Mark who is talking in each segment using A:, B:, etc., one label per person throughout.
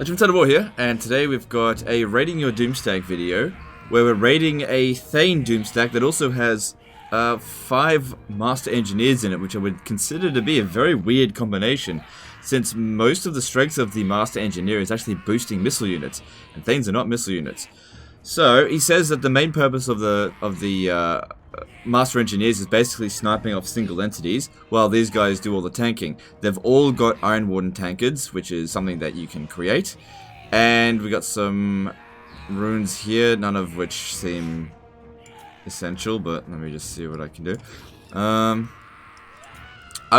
A: Legend War here, and today we've got a raiding your Doomstack video, where we're raiding a Thane Doomstack that also has 5 Master Engineers in it, which I would consider to be a very weird combination, since most of the strength of the Master Engineer is actually boosting missile units, and Thanes are not missile units. So, he says that the main purpose of the Master Engineers is basically sniping off single entities, while these guys do all the tanking. They've all got Iron Warden tankards, which is something that you can create. And we got some runes here, none of which seem essential, but let me just see what I can do. I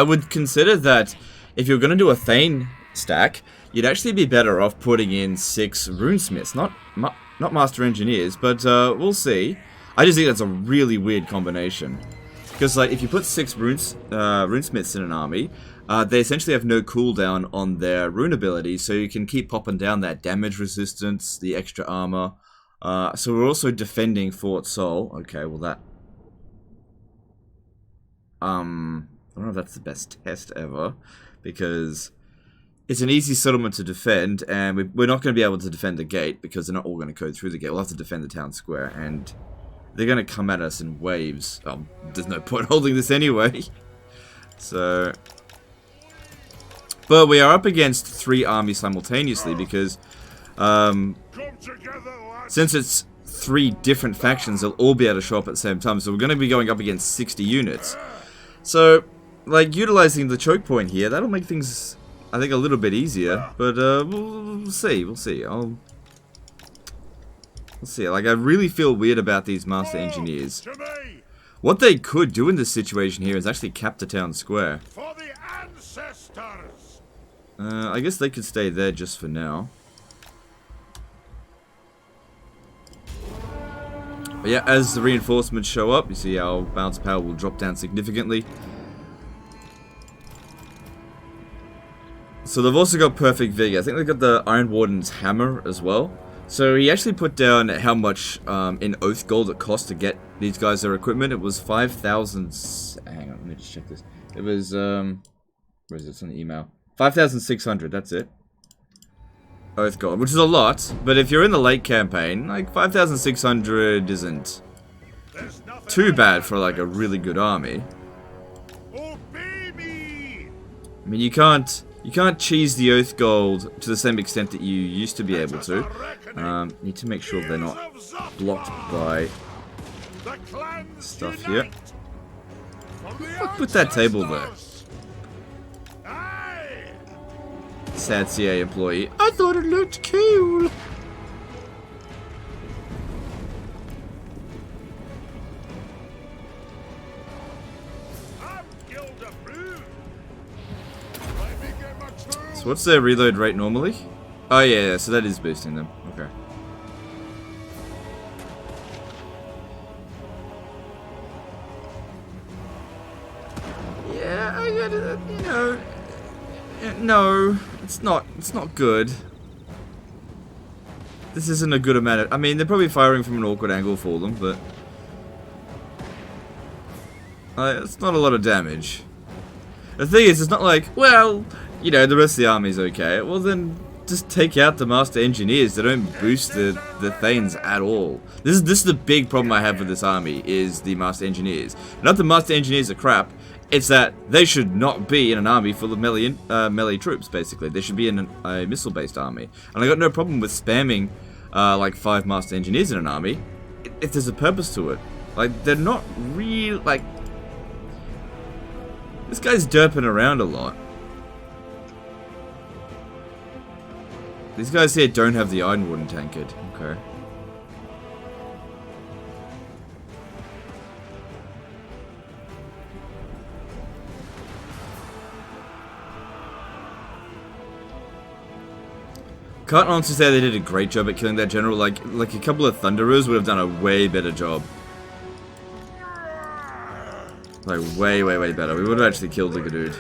A: would consider that if you're going to do a Thane stack, you'd actually be better off putting in 6 runesmiths, not Master Engineers, but we'll see. I just think that's a really weird combination. Because, like, if you put 6 runesmiths in an army, they essentially have no cooldown on their rune abilities, so you can keep popping down that damage resistance, the extra armor. So we're also defending Fort Sol. Okay, well that... I don't know if that's the best test ever, because it's an easy settlement to defend, and we're not going to be able to defend the gate, because they're not all going to go through the gate. We'll have to defend the town square, and they're going to come at us in waves. There's no point holding this anyway. So, but we are up against 3 armies simultaneously, because since it's 3 different factions, they'll all be able to show up at the same time. So we're going to be going up against 60 units. So, like, utilizing the choke point here, that'll make things, I think, a little bit easier. But we'll see. We'll see. Let's see, like, I really feel weird about these Master Engineers. What they could do in this situation here is actually cap the town square.
B: For the ancestors.
A: I guess they could stay there just for now. But yeah, as the reinforcements show up, you see our bounce power will drop down significantly. So they've also got perfect vigor. I think they've got the Iron Warden's hammer as well. So he actually put down how much in Oath Gold it cost to get these guys their equipment. It was 5,000... Hang on, let me just check this. It was, where is it? It's on the email. 5,600, that's it. Oath Gold, which is a lot. But if you're in the late campaign, like, 5,600 isn't too bad for, like, a really good army.
B: Obey me.
A: I mean, you can't cheese the Oath Gold to the same extent that you used to be able to. Need to make sure they're not blocked by stuff here. Put that table there. Sad CA employee. I thought it looked cool. So what's their reload rate normally? Oh yeah, so that is boosting them. Okay. Yeah, I gotta, you know, no, it's not good. This isn't a good amount of, I mean, they're probably firing from an awkward angle for them, but it's not a lot of damage. The thing is, it's not like, well, you know, the rest of the army's okay. Well, then just take out the Master Engineers. They don't boost the Thanes at all. This is the big problem I have with this army, is the Master Engineers. Not the Master Engineers are crap. It's that they should not be in an army full of melee troops, basically. They should be in a missile-based army. And I got no problem with spamming, like, 5 Master Engineers in an army, if there's a purpose to it. Like, they're not real, like... This guy's derping around a lot. These guys here don't have the Iron Warden tankard. Okay. Can't honestly say they did a great job at killing that general. Like a couple of Thunderers would have done a way better job. Like, way, way, way better. We would have actually killed the dude.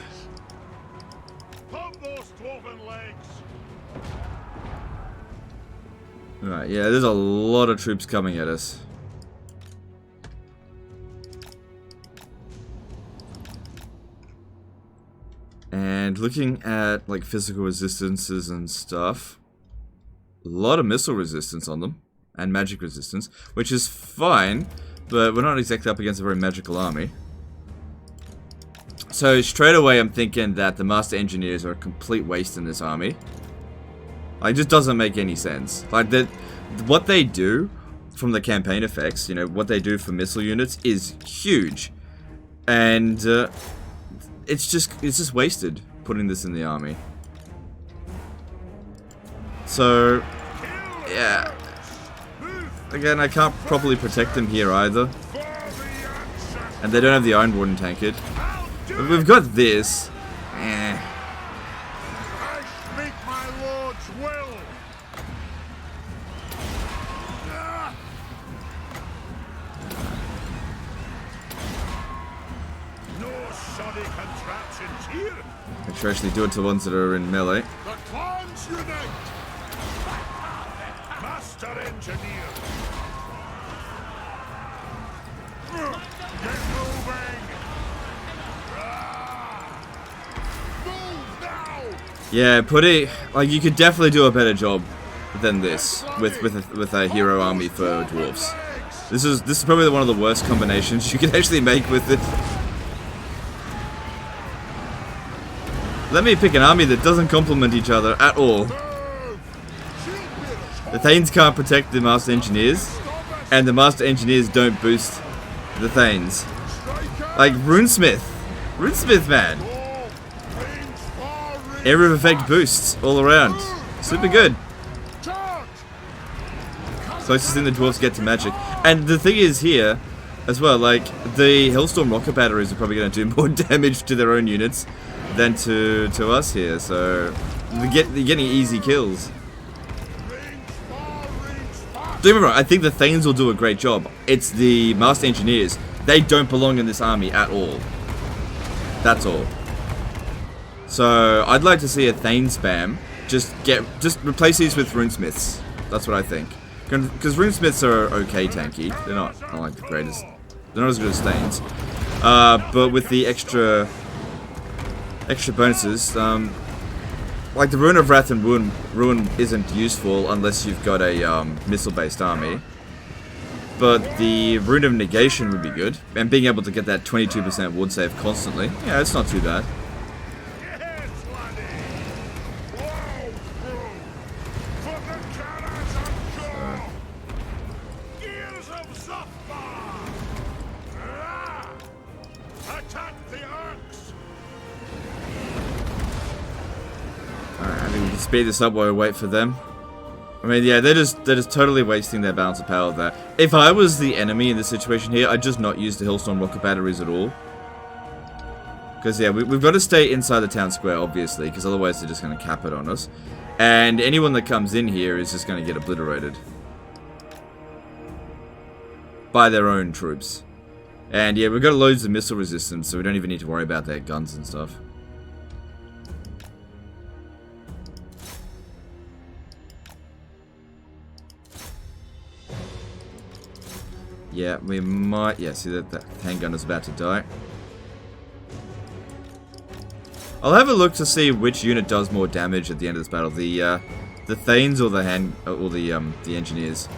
A: Alright, yeah, there's a lot of troops coming at us. And looking at, like, physical resistances and stuff, lot of missile resistance on them. And magic resistance. Which is fine. But we're not exactly up against a very magical army. So straight away I'm thinking that the Master Engineers are a complete waste in this army. Like, it just doesn't make any sense. Like, what they do from the campaign effects, you know, what they do for missile units is huge. And it's just wasted putting this in the army. So, yeah. Again, I can't properly protect them here either. And they don't have the Iron Warden tanked. But we've got this. Eh.
B: I speak my lord's will. No shoddy contraptions here.
A: I should actually do it to ones that are in melee.
B: The clans unite. Master Engineer. Get moving. Move now.
A: Yeah, like, you could definitely do a better job than this with a hero army for dwarves. This is probably one of the worst combinations you could actually make with it. Let me pick an army that doesn't complement each other at all. The Thanes can't protect the Master Engineers, and the Master Engineers don't boost the Thanes. Like, Runesmith, man. Area of effect boosts all around. Super good. Closest thing the dwarves get to magic. And the thing is here, as well, like, the Hellstorm rocket batteries are probably going to do more damage to their own units than to us here. So, they're getting easy kills. Don't get me wrong, I think the Thanes will do a great job. It's the Master Engineers. They don't belong in this army at all. That's all. So, I'd like to see a Thane spam. Just replace these with Runesmiths. That's what I think. Because Runesmiths are okay tanky. They're not like the greatest. They're not as good as Thanes. But with the extra bonuses, like the Rune of Wrath and Ruin isn't useful unless you've got a missile-based army. But the Rune of Negation would be good. And being able to get that 22% ward save constantly. Yeah, it's not too bad. Speed this up while we wait for them. I mean, yeah, they're just totally wasting their balance of power there. If I was the enemy in this situation here, I'd just not use the Hellstorm rocket batteries at all. Because, yeah, we've got to stay inside the town square, obviously, because otherwise they're just going to cap it on us. And anyone that comes in here is just going to get obliterated by their own troops. And, yeah, we've got loads of missile resistance, so we don't even need to worry about their guns and stuff. Yeah, we might... Yeah, see that handgun is about to die. I'll have a look to see which unit does more damage at the end of this battle. The Thanes or the Engineers.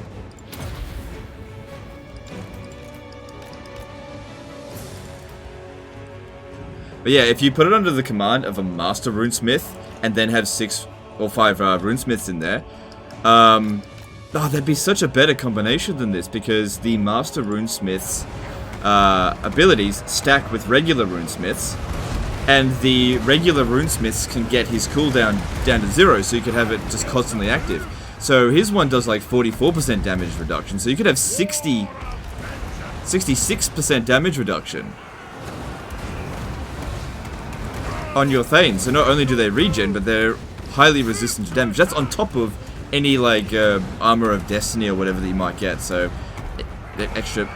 A: But yeah, if you put it under the command of a Master Runesmith and then have 6 or 5 Runesmiths in there, oh, that'd be such a better combination than this, because the Master Runesmith's abilities stack with regular Runesmiths, and the regular Runesmiths can get his cooldown down to 0, so you could have it just constantly active. So his one does like 44% damage reduction, so you could have 66% damage reduction on your Thane. So not only do they regen, but they're highly resistant to damage. That's on top of any, like, Armor of Destiny or whatever that you might get, so extra...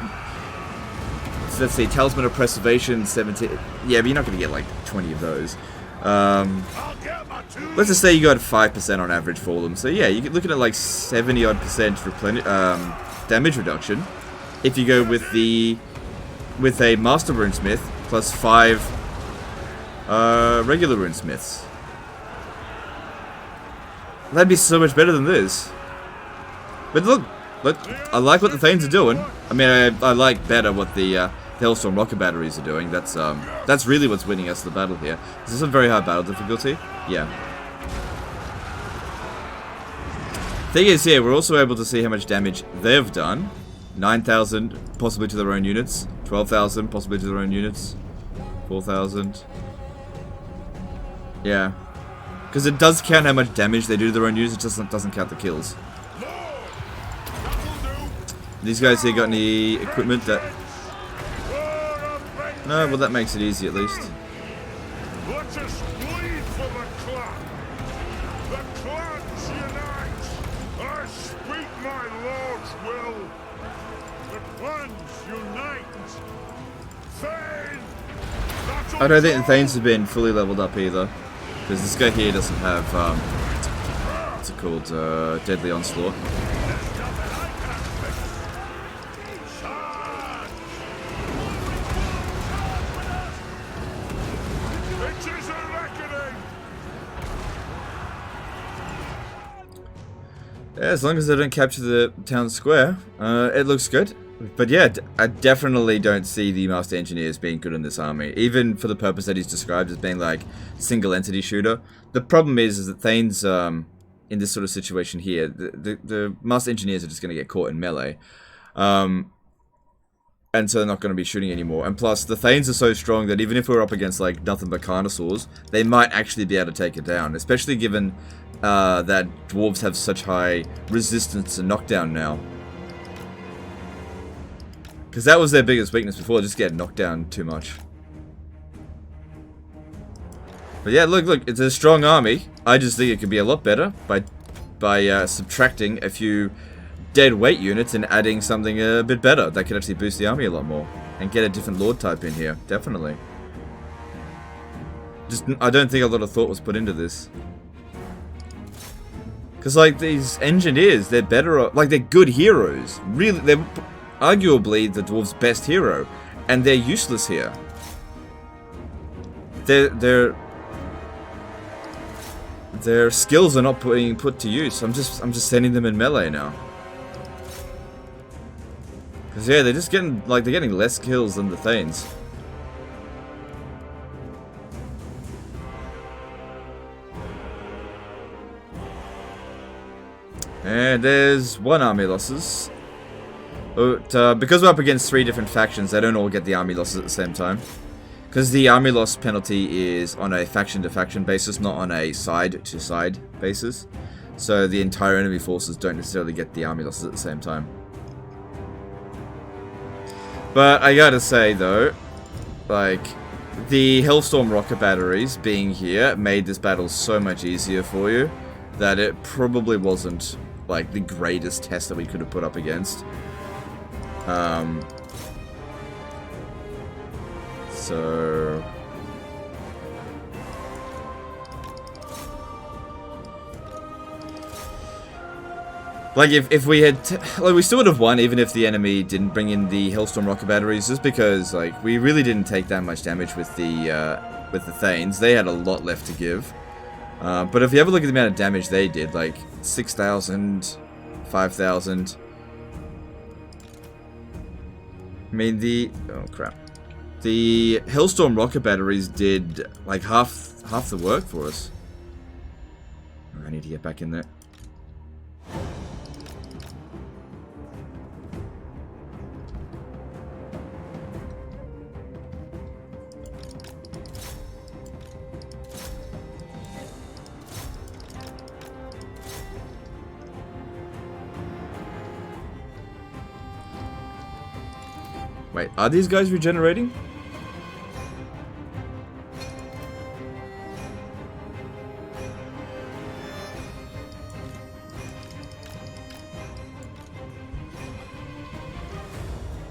A: So let's see, Talisman of Preservation, 17... Yeah, but you're not going to get, like, 20 of those. Let's just say you got 5% on average for them, so yeah, you're looking at, like, 70-odd% damage reduction if you go with a Master Runesmith plus 5 regular Runesmiths. That'd be so much better than this. But look, I like what the Thanes are doing. I mean, I like better what the Hailstorm rocket batteries are doing. That's really what's winning us the battle here. Is this a very high battle difficulty? Yeah. Thing is here, we're also able to see how much damage they've done. 9,000, possibly to their own units. 12,000, possibly to their own units. 4,000. Yeah. Because it does count how much damage they do to their own units, it just doesn't count the kills. These guys here got any equipment that... No, well that makes it easy at least.
B: Let us bleed for the clan. The clans unite. I speak my lord's will. The clans unite. Thane.
A: I don't think the Thanes have been fully leveled up either. Because this guy here doesn't have, what's it called, Deadly Onslaught. Yeah, as long as they don't capture the town square, it looks good. But yeah, I definitely don't see the Master Engineers being good in this army, even for the purpose that he's described as being like single entity shooter. The problem is that Thane's in this sort of situation here, the Master Engineers are just going to get caught in melee, and so they're not going to be shooting anymore. And plus, the Thanes are so strong that even if we're up against like nothing but Carnosaurs, they might actually be able to take it down, especially given that dwarves have such high resistance to knockdown now. Because that was their biggest weakness before, just get knocked down too much. But yeah, look, it's a strong army. I just think it could be a lot better by subtracting a few dead weight units and adding something a bit better that could actually boost the army a lot more. And get a different lord type in here, definitely. I don't think a lot of thought was put into this. Because, like, these engineers, they're better, like, they're good heroes. Really, they're arguably the dwarves' best hero. And they're useless here. Their skills are not being put to use. I'm just sending them in melee now. Because, yeah, they're just getting, like, they're getting less kills than the Thanes. And there's one army losses. But because we're up against 3 different factions, they don't all get the army losses at the same time. Because the army loss penalty is on a faction-to-faction basis, not on a side-to-side basis. So the entire enemy forces don't necessarily get the army losses at the same time. But I gotta say, though, like, the Hellstorm rocket batteries being here made this battle so much easier for you that it probably wasn't, like, the greatest test that we could have put up against. So... like, if we had... like, we still would have won even if the enemy didn't bring in the Hellstorm rocket batteries, just because, like, we really didn't take that much damage with the Thanes. They had a lot left to give. But if you have a look at the amount of damage they did, like, 6,000, 5,000... I mean, oh crap. The Hellstorm rocket batteries did, like, half the work for us. Oh, I need to get back in there. Wait, are these guys regenerating?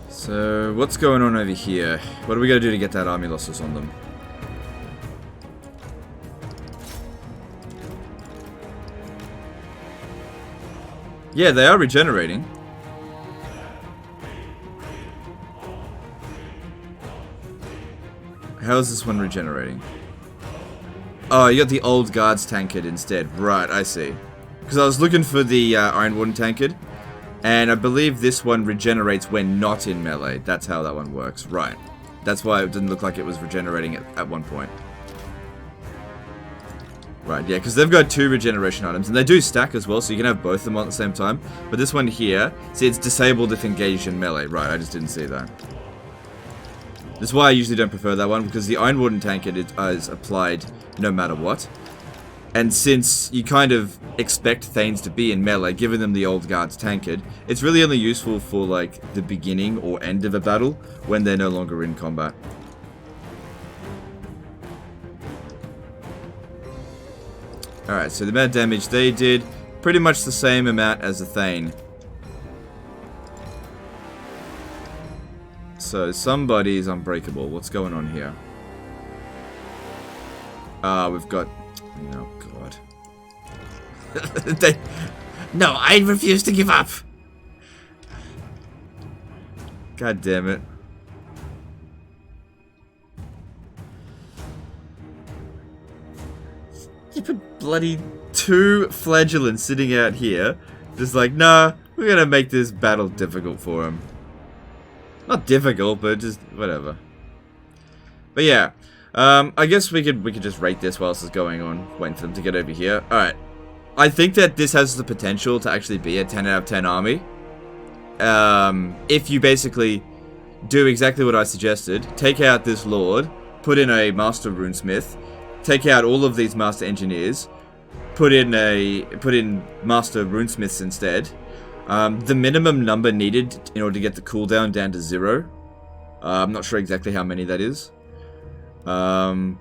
A: So, what's going on over here? What are we gonna do to get that army losses on them? Yeah, they are regenerating. How is this one regenerating? Oh, you got the old guards tankard instead. Right, I see. Because I was looking for the Iron Warden tankard, And I believe this one regenerates when not in melee. That's how that one works. Right. That's why it didn't look like it was regenerating at one point. Right, yeah, because they've got 2 regeneration items, and they do stack as well, so you can have both of them on at the same time. But this one here, see, it's disabled if engaged in melee. Right, I just didn't see that. That's why I usually don't prefer that one, because the Iron Warden Tankard is applied no matter what. And since you kind of expect Thanes to be in melee, giving them the Old Guard's Tankard, it's really only useful for, like, the beginning or end of a battle, when they're no longer in combat. Alright, so the amount of damage they did, pretty much the same amount as the Thane. So somebody's unbreakable. What's going on here? We've got... Oh, God. No, I refuse to give up! God damn it. You put bloody 2 flagellants sitting out here. Just like, nah, we're gonna make this battle difficult for him. Not difficult, but just whatever. But yeah, I guess we could just rate this while this is going on, waiting for them to get over here. Alright. I think that this has the potential to actually be a 10 out of 10 army. If you basically do exactly what I suggested, take out this Lord, put in a Master Runesmith, take out all of these Master Engineers, put in Master Runesmiths instead. The minimum number needed in order to get the cooldown down to 0. I'm not sure exactly how many that is. And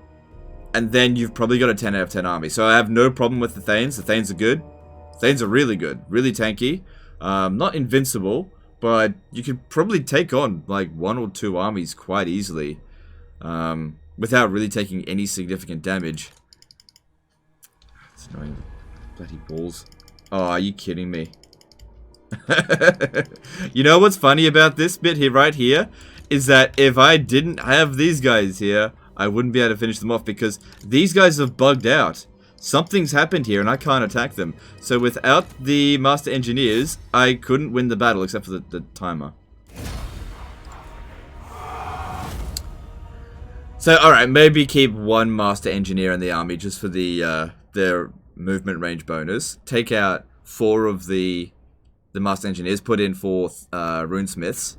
A: then you've probably got a 10 out of 10 army. So I have no problem with the Thanes. The Thanes are good. Thanes are really good. Really tanky. Not invincible, but you could probably take on like 1 or 2 armies quite easily. Without really taking any significant damage. It's annoying. Bloody balls. Oh, are you kidding me? You know what's funny about this bit here, right here? Is that if I didn't have these guys here, I wouldn't be able to finish them off because these guys have bugged out. Something's happened here and I can't attack them. So without the Master Engineers, I couldn't win the battle except for the timer. So, alright, maybe keep 1 Master Engineer in the army just for the their movement range bonus. Take out 4 of the Master Engineers, put in 4 Runesmiths,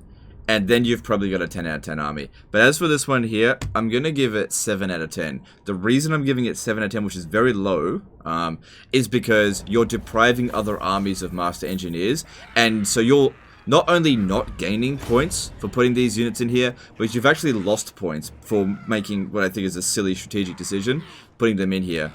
A: and then you've probably got a 10 out of 10 army. But as for this one here, I'm going to give it 7 out of 10. The reason I'm giving it 7 out of 10, which is very low, is because you're depriving other armies of Master Engineers, and so you're not only not gaining points for putting these units in here, but you've actually lost points for making what I think is a silly strategic decision, putting them in here.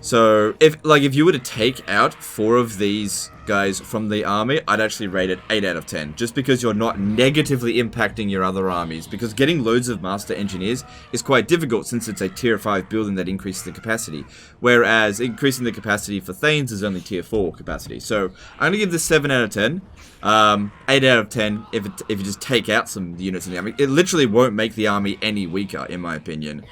A: So, if you were to take out 4 of these guys from the army, I'd actually rate it 8 out of 10. Just because you're not negatively impacting your other armies. Because getting loads of Master Engineers is quite difficult since it's a tier 5 building that increases the capacity. Whereas increasing the capacity for Thanes is only tier 4 capacity. So, I'm going to give this 7 out of 10. 8 out of 10 if you just take out some units in the army. It literally won't make the army any weaker, in my opinion.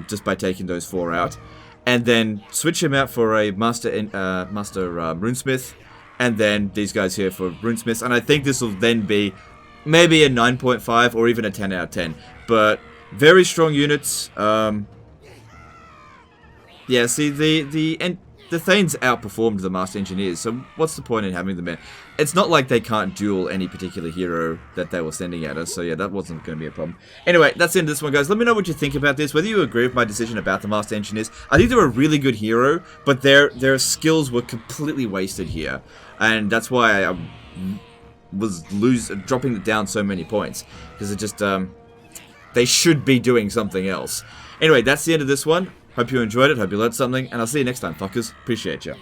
A: Just by taking those 4 out. And then switch him out for a Master Runesmith, and then these guys here for Runesmiths. And I think this will then be maybe a 9.5 or even a 10 out of 10. But very strong units. Yeah, see, the Thanes outperformed the Master Engineers, so what's the point in having them in? It's not like they can't duel any particular hero that they were sending at us, so yeah, that wasn't going to be a problem. Anyway, that's the end of this one, guys. Let me know what you think about this, whether you agree with my decision about the Master Engineers. I think they're a really good hero, but their skills were completely wasted here, and that's why I was dropping down so many points, because it just, they should be doing something else. Anyway, that's the end of this one. Hope you enjoyed it, hope you learned something, and I'll see you next time, fuckers. Appreciate you.